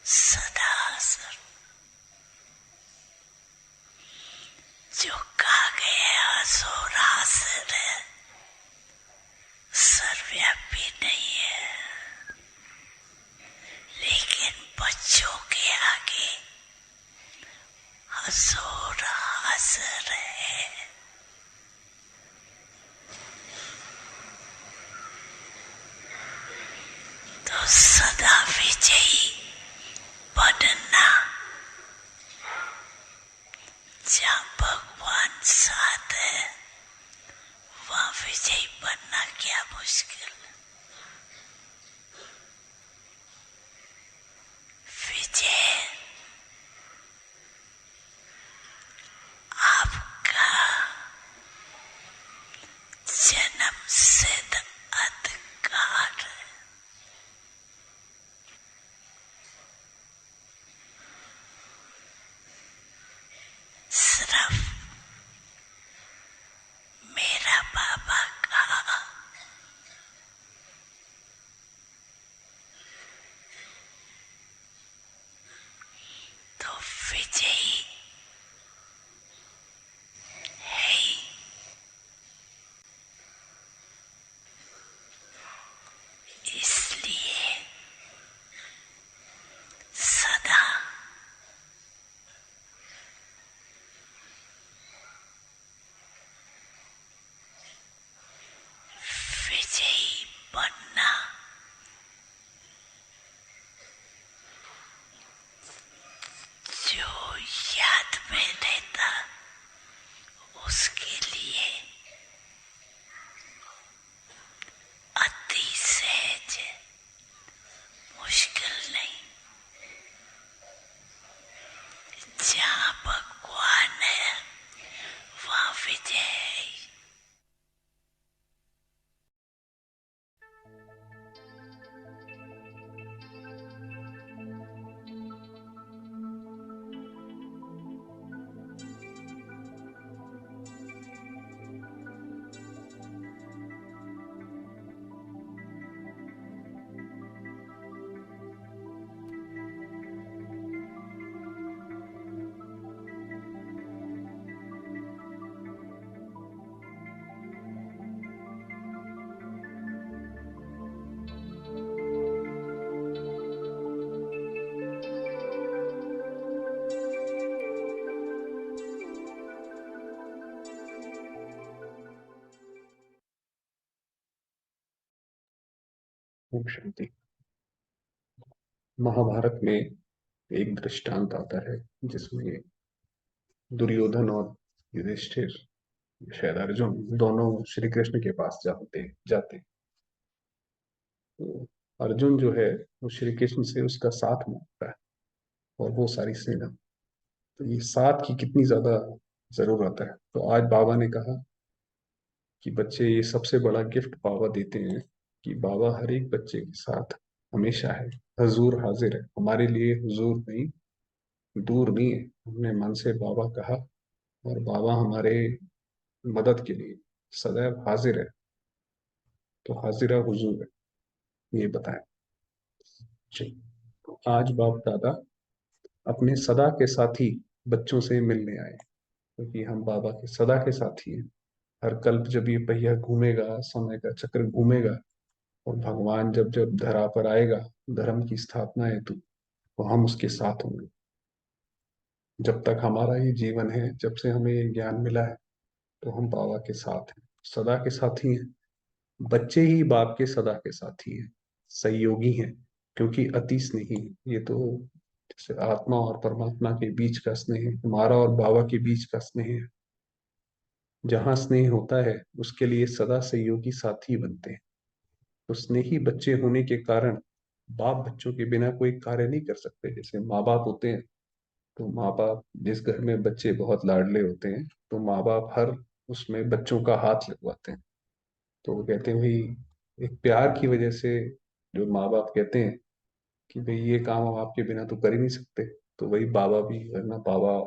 सदा जो कहा गया सो रासर है, सर्वव्यापी नहीं है, लेकिन बच्चों के आगे हजूर हाजिर है। तो सदा विजयी बनना, जहाँ भगवान साथ है वहाँ विजयी बनना क्या मुश्किल। विजय आपका जन्म सिद्ध अधिकार है। सिर्फ मेरा बाबा कहा तो विजयी है ही। इसलिए सदा विजयी बनना, जो याद में रहता उसके लिए अति सहज, मुश्किल नहीं। जहाँ भगवान है वहाँ विजय है। ओम शांति। महाभारत में एक दृष्टांत आता है जिसमें दुर्योधन और युधिष्ठिर, शायद अर्जुन, दोनों श्री कृष्ण के पास जाते। तो अर्जुन जो है वो श्री कृष्ण से उसका साथ मांगता है और वो सारी सेना। तो ये साथ की कितनी ज्यादा जरूरत है। तो आज बाबा ने कहा कि बच्चे, ये सबसे बड़ा गिफ्ट बाबा देते हैं कि बाबा हर एक बच्चे के साथ हमेशा है, हजूर हाजिर है। हमारे लिए हुजूर नहीं, दूर नहीं है। हमने मन से बाबा कहा और बाबा हमारे मदद के लिए सदैव हाजिर है। तो हाजिरा हुजूर है, ये बताएं जी। तो आज बाप दादा अपने सदा के साथी बच्चों से मिलने आए, क्योंकि हम बाबा के सदा के साथी हैं। हर कल्प जब ये पहिया घूमेगा, समय का चक्र घूमेगा और भगवान जब जब धरा पर आएगा धर्म की स्थापना हेतु, तो हम उसके साथ होंगे। जब तक हमारा ये जीवन है, जब से हमें ये ज्ञान मिला है, तो हम बाबा के साथ हैं, सदा के साथी हैं। बच्चे ही बाप के सदा के साथी हैं, सहयोगी हैं, क्योंकि अति स्नेही है। ये तो जैसे आत्मा और परमात्मा के बीच का स्नेह है, हमारा और बाबा के बीच का स्नेह है। जहाँ स्नेह होता है उसके लिए सदा सहयोगी साथी बनते हैं। तो स्नेही बच्चे होने के कारण बाप बच्चों के बिना कोई कार्य नहीं कर सकते। जैसे माँ बाप होते हैं, तो माँ बाप, जिस घर में बच्चे बहुत लाडले होते हैं, तो माँ बाप हर उसमें बच्चों का हाथ लगवाते हैं। तो वो कहते हैं भाई, एक प्यार की वजह से जो माँ बाप कहते हैं कि भाई ये काम हम आपके बिना तो कर ही नहीं सकते। तो वही बाबा भी, वरना बाबा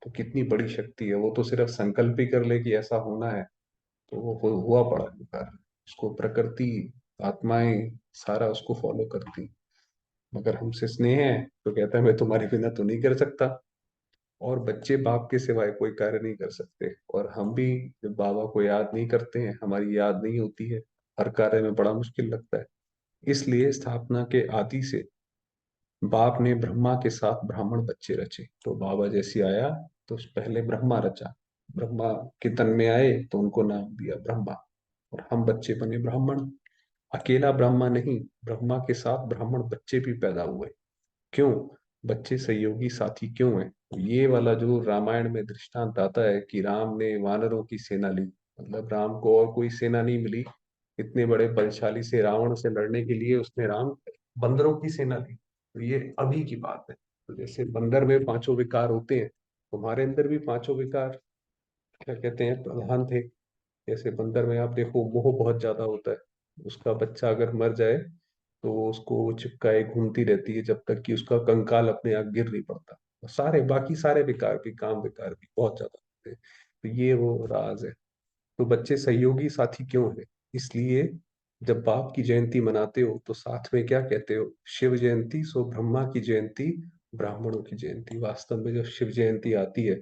तो कितनी बड़ी शक्ति है। वो तो सिर्फ संकल्प ही कर ले कि ऐसा होना है, तो वो हुआ पड़ा है कार्य। उसको प्रकृति, आत्माएं सारा उसको फॉलो करती। मगर हमसे स्नेह है तो कहता है मैं तुम्हारे बिना तो नहीं कर सकता। और बच्चे बाप के सिवाय कोई कार्य नहीं कर सकते, और हम भी जब बाबा को याद नहीं करते हैं, हमारी याद नहीं होती है, हर कार्य में बड़ा मुश्किल लगता है। इसलिए स्थापना के आदि से बाप ने ब्रह्मा के साथ ब्राह्मण बच्चे रचे। तो बाबा जैसी आया तो पहले ब्रह्मा रचा, ब्रह्मा के तन में आए तो उनको नाम दिया ब्रह्मा, और हम बच्चे बने ब्राह्मण। अकेला ब्रह्मा नहीं, ब्रह्मा के साथ ब्राह्मण बच्चे भी पैदा हुए। क्यों? बच्चे सहयोगी साथी क्यों है? ये वाला जो रामायण में दृष्टांत आता है कि राम ने वानरों की सेना ली, मतलब राम को और कोई सेना नहीं मिली, इतने बड़े बलशाली से रावण से लड़ने के लिए उसने राम बंदरों की सेना ली। तो ये अभी की बात है। तो जैसे बंदर में पांचों विकार होते हैं, तुम्हारे अंदर भी पांचों विकार क्या कहते हैं प्रधान थे। जैसे बंदर में आप देखो मोह बहुत ज्यादा होता है, उसका बच्चा अगर मर जाए तो वो उसको चिपकाए घूमती रहती है जब तक कि उसका कंकाल अपने आप गिर नहीं पड़ता। और सारे बाकी सारे विकार भी, काम विकार भी बहुत ज्यादा होते हैं। तो ये वो राज है। तो बच्चे सहयोगी साथी क्यों है? इसलिए जब बाप की जयंती मनाते हो तो साथ में क्या कहते हो? शिव जयंती सो ब्रह्मा की जयंती, ब्राह्मणों की जयंती। वास्तव में जब शिव जयंती आती है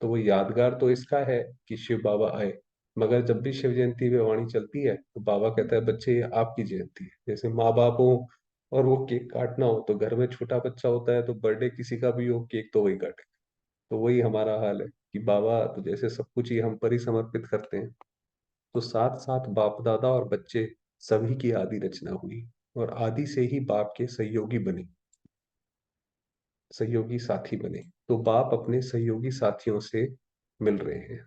तो वो यादगार तो इसका है कि शिव बाबा आए, मगर जब भी शिव जयंती पे वाणी चलती है तो बाबा कहता है बच्चे ये आपकी जयंती है। जैसे माँ बाप हो और वो केक काटना हो तो घर में छोटा बच्चा होता है तो बर्थडे किसी का भी हो केक तो वही काटे। तो वही हमारा हाल है कि बाबा तो जैसे सब कुछ ही हम पर ही समर्पित करते हैं। तो साथ साथ बाप दादा और बच्चे सभी की आदि रचना हुई, और आदि से ही बाप के सहयोगी बने, सहयोगी साथी बने। तो बाप अपने सहयोगी साथियों से मिल रहे हैं।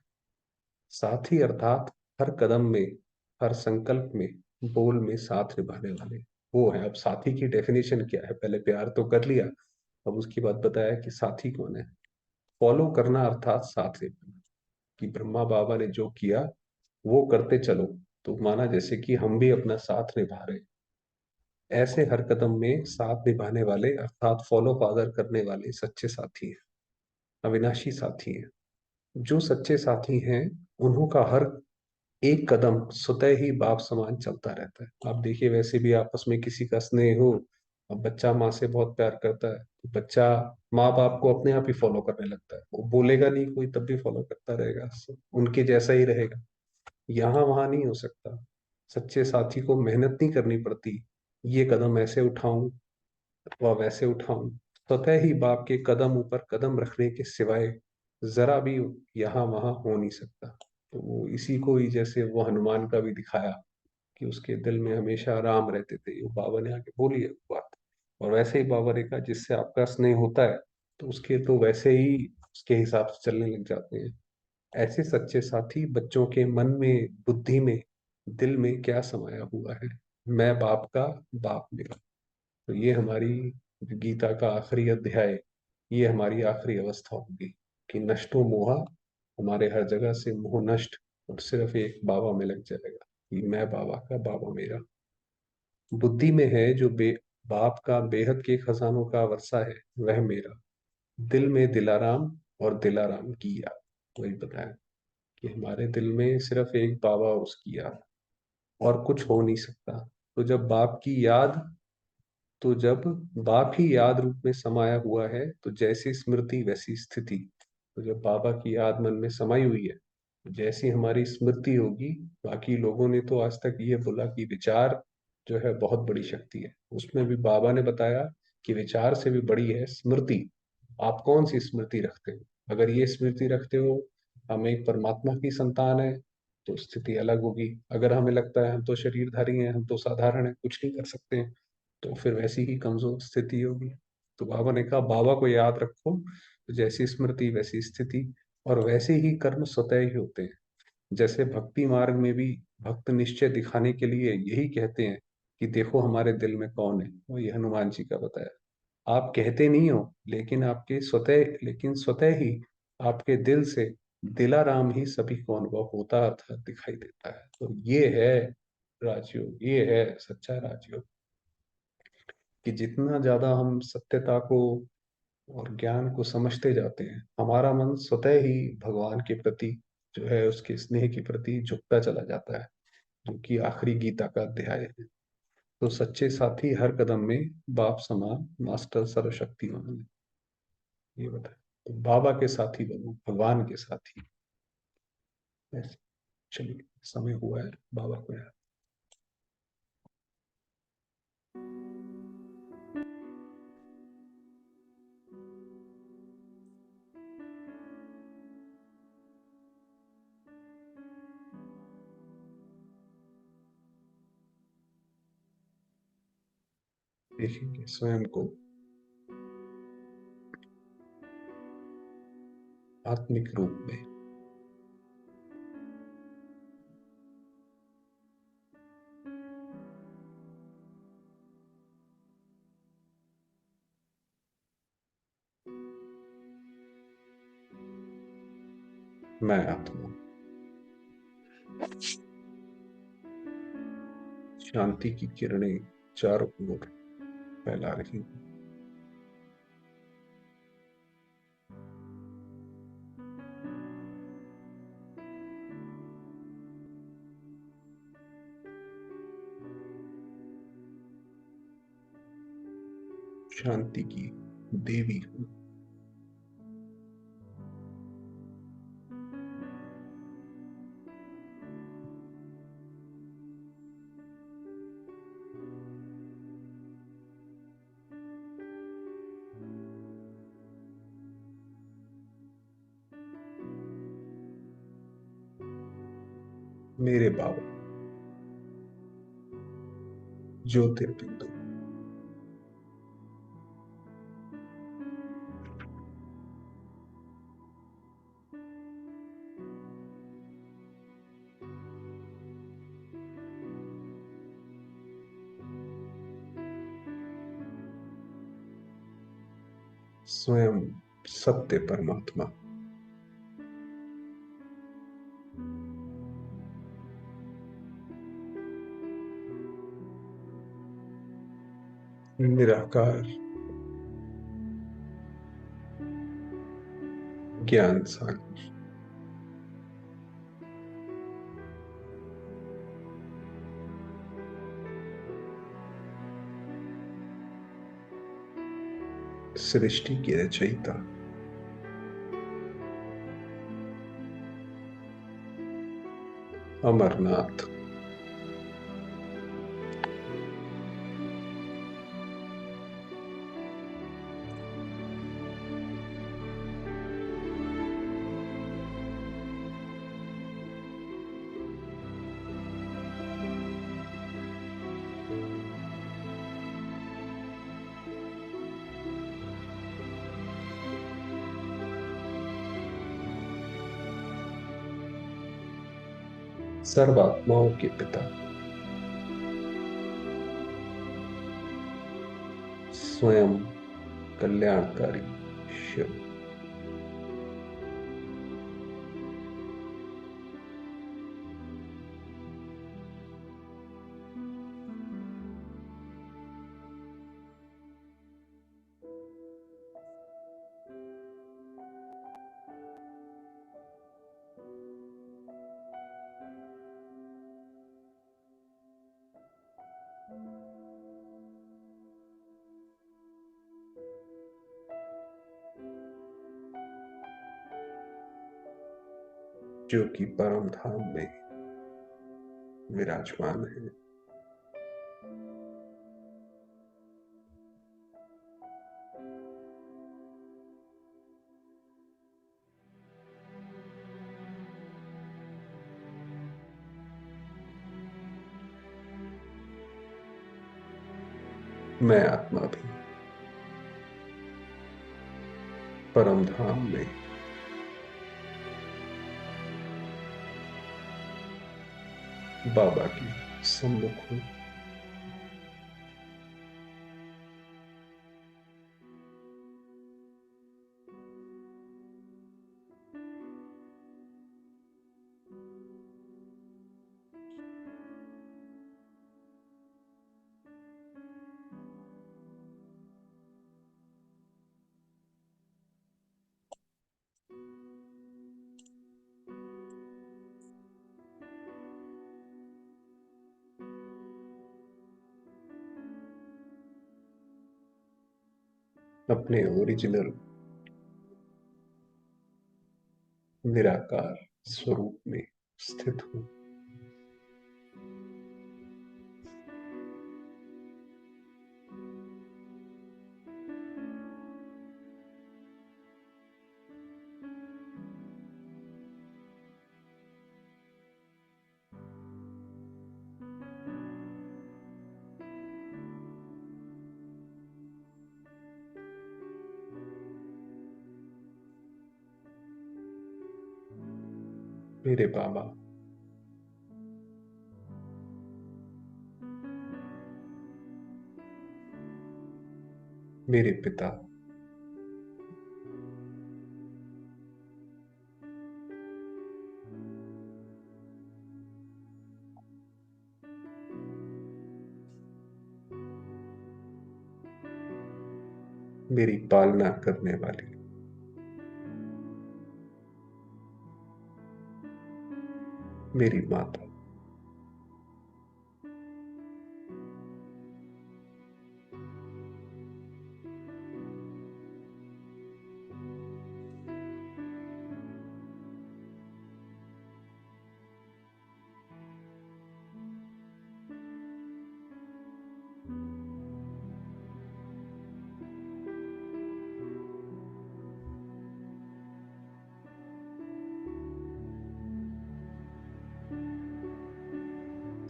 साथी अर्थात हर कदम में, हर संकल्प में, बोल में साथ निभाने वाले, वो है। अब साथी की डेफिनेशन क्या है? पहले प्यार तो कर लिया, अब उसकी बात बताया कि साथी कौन है। फॉलो करना अर्थात साथ निभाना, कि ब्रह्मा बाबा ने जो किया वो करते चलो। तो माना जैसे कि हम भी अपना साथ निभा रहे हैं। ऐसे हर कदम में साथ निभाने वाले अर्थात फॉलो फादर करने वाले सच्चे साथी हैं, अविनाशी साथी हैं। जो सच्चे साथी हैं उन्हों का हर एक कदम स्वतः ही बाप समान चलता रहता है। आप देखिए वैसे भी आपस में किसी का स्नेह हो, अब बच्चा माँ से बहुत प्यार करता है तो बच्चा माँ बाप को अपने आप ही फॉलो करने लगता है, वो बोलेगा नहीं कोई तब भी फॉलो करता रहेगा, उनके जैसा ही रहेगा। यहाँ वहां नहीं हो सकता। सच्चे साथी को मेहनत नहीं करनी पड़ती, ये कदम ऐसे उठाऊं अथवा वैसे उठाऊं, स्वतः ही बाप के कदम ऊपर कदम रखने के सिवाय जरा भी यहाँ वहां हो नहीं सकता। तो वो इसी को ही जैसे वो हनुमान का भी दिखाया कि उसके दिल में हमेशा राम रहते थे, वो बाबा ने आके बोली है वो बात। और वैसे ही बाबा ने कहा जिससे आपका स्नेह होता है तो उसके तो वैसे ही उसके हिसाब से चलने लग जाते हैं। ऐसे सच्चे साथी बच्चों के मन में, बुद्धि में, दिल में क्या समाया हुआ है? मैं बाप का, बाप मेरा। तो ये हमारी गीता का आखिरी अध्याय, ये हमारी आखिरी अवस्था होगी कि नष्टो मोहा, हमारे हर जगह से मोह नष्ट, और सिर्फ एक बाबा में लग जाएगा कि मैं बाबा का, बाबा मेरा। बुद्धि में है जो बाप का बेहद के खजानों का वर्षा है वह मेरा। दिल में दिलाराम और दिलाराम की याद। वही बताया कि हमारे दिल में सिर्फ एक बाबा, उसकी याद, और कुछ हो नहीं सकता। तो जब बाप की याद, तो जब बाप ही याद रूप में समाया हुआ है तो जैसी स्मृति वैसी स्थिति। तो जब बाबा की याद मन में समाई हुई है तो जैसी हमारी स्मृति होगी। बाकी लोगों ने तो आज तक ये बोला कि विचार जो है बहुत बड़ी शक्ति है, उसमें भी बाबा ने बताया कि विचार से भी बड़ी है स्मृति। आप कौन सी स्मृति रखते हो? अगर ये स्मृति रखते हो हम एक परमात्मा की संतान है तो स्थिति अलग होगी। अगर हमें लगता है हम तो शरीरधारी हैं, हम तो साधारण हैं, कुछ नहीं कर सकते हैं, तो फिर वैसी ही कमजोर स्थिति होगी। तो बाबा ने कहा बाबा को याद रखो, तो जैसी स्मृति वैसी स्थिति, और वैसे ही कर्म स्वतः ही होते हैं। जैसे भक्ति मार्ग में भी भक्त निश्चय दिखाने के लिए यही कहते हैं कि देखो हमारे दिल में कौन है, वो ये हनुमान जी का बताया। आप कहते नहीं हो लेकिन आपके स्वतः, लेकिन स्वतः ही आपके दिल से दिलाराम ही सभी को अनुभव होता अर्थात दिखाई देता है। तो ये है राजयोग, ये है सच्चा राजयोग, कि जितना ज्यादा हम सत्यता को और ज्ञान को समझते जाते हैं हमारा मन स्वतः ही भगवान के प्रति जो है, उसके स्नेह के प्रति झुकता चला जाता है, जो कि आखिरी गीता का अध्याय है। तो सच्चे साथी हर कदम में बाप समान, मास्टर सर्वशक्तिमान है। ये बता, तो बाबा के साथी बनो, भगवान के साथी। ऐसे चलिए, समय हुआ है बाबा को याद। देखेंगे स्वयं को आत्मिक रूप में। मैं आत्मा शांति की किरणें चारों ओर फैला रही हूं। शांति की देवी हूं। मेरे बाबा ज्योतिर्बिंदु, स्वयं सत्य परमात्मा, निराकार ज्ञान सागर, सृष्टि के रचयिता, अमरनाथ, सर्वात्माओं के पिता, स्वयं कल्याणकारी शिव, जो कि परम धाम में विराजमान है। मैं आत्मा भी परम धाम में बाबा की सम्मुख हूं। अपने ओरिजिनल निराकार स्वरूप में स्थित हूं। मेरे बाबा, मेरे पिता, मेरी पालना करने वाली, मेरी माता,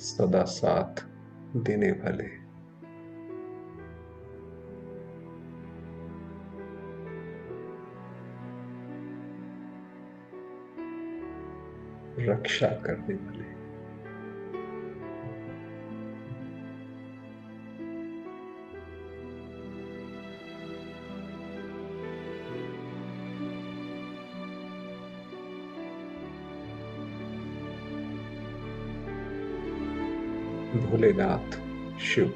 सदा साथ देने वाले, रक्षा करने वाले, भोलेनाथ शिव।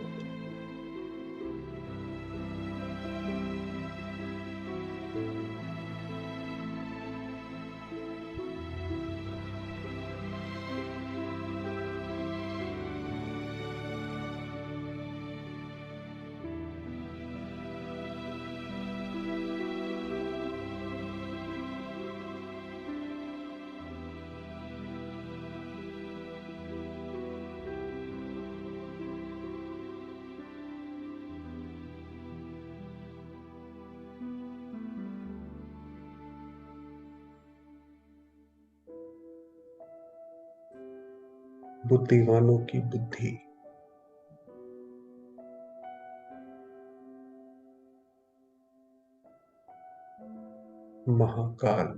बुद्धिमानों की बुद्धि, महाकाल,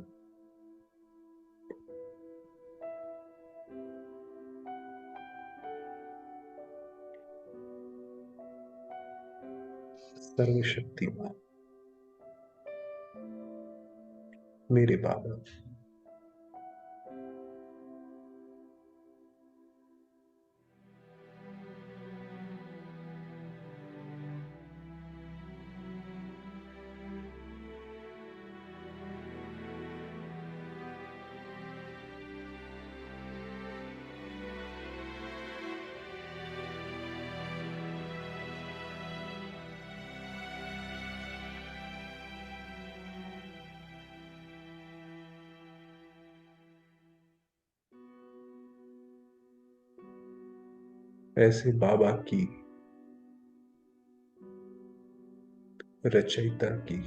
सर्वशक्तिमान, मेरे बाबा, ऐसे बाबा की, रचयिता की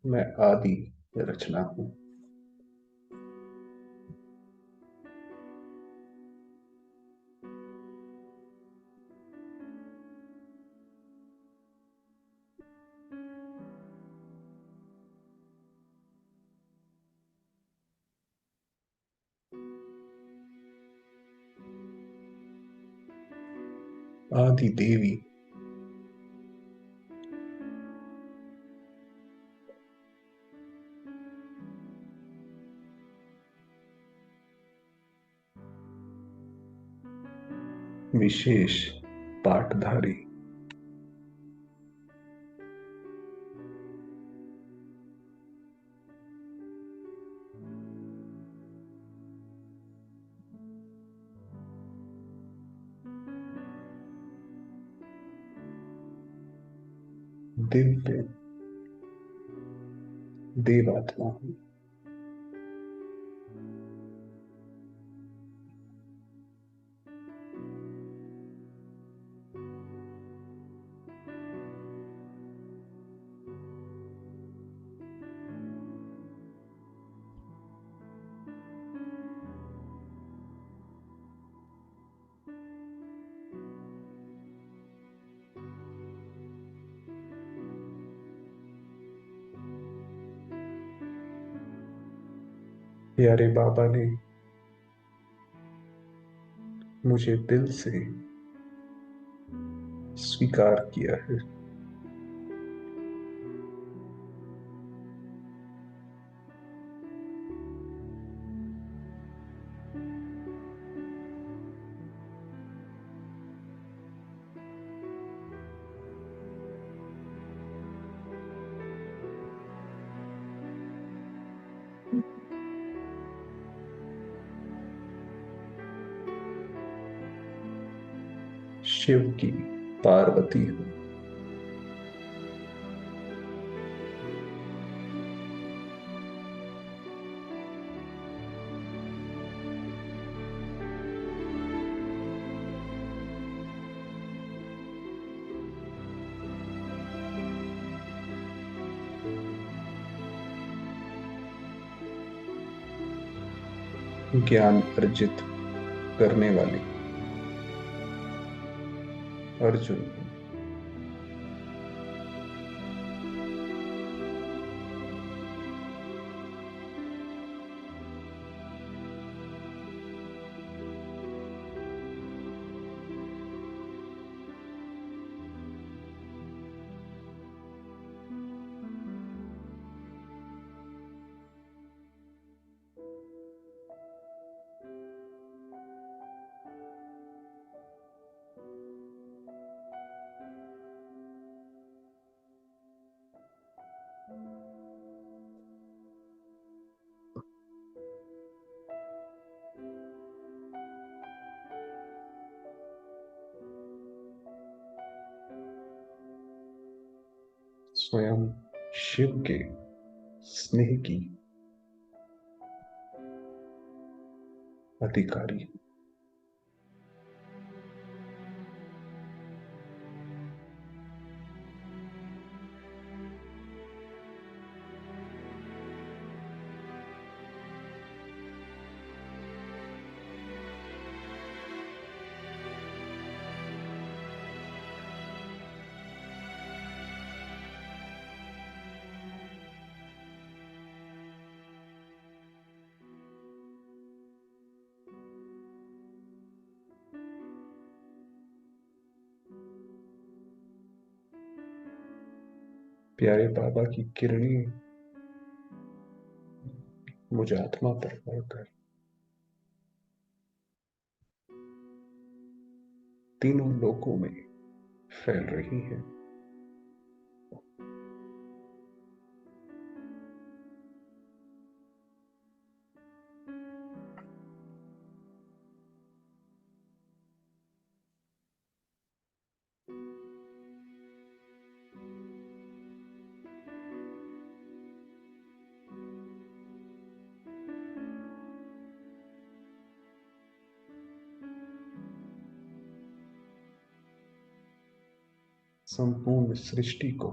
मैं आदि रचना हूं। आदि देवी, विशेष पाठधारी, दिव्य देवात्मा हूं। प्यारे बाबा ने मुझे दिल से स्वीकार किया है। शिव की पार्वती हूं। ज्ञान अर्जित करने वाली अर्जुन हूं। स्वयं शिव के स्नेह की अधिकारी हूं। प्यारे बाबा की किरणें मुझ आत्मा पर पड़कर तीनों लोकों में फैल रही है। संपूर्ण सृष्टि को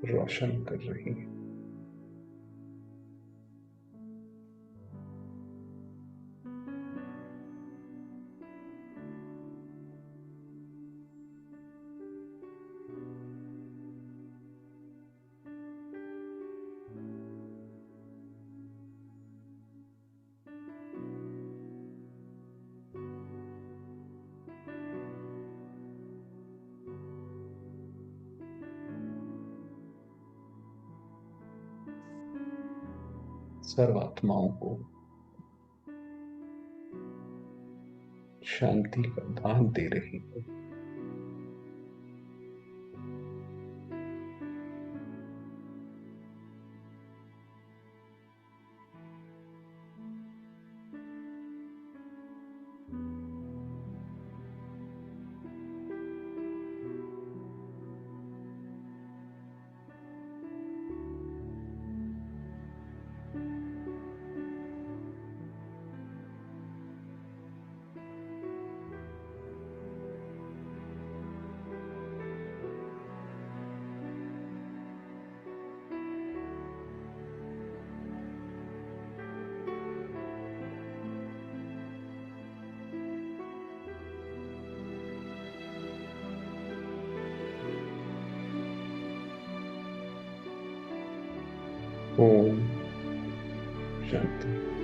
रोशन कर रही है। सर्वात्माओं को शांति का दान दे रही है। ओम शांति।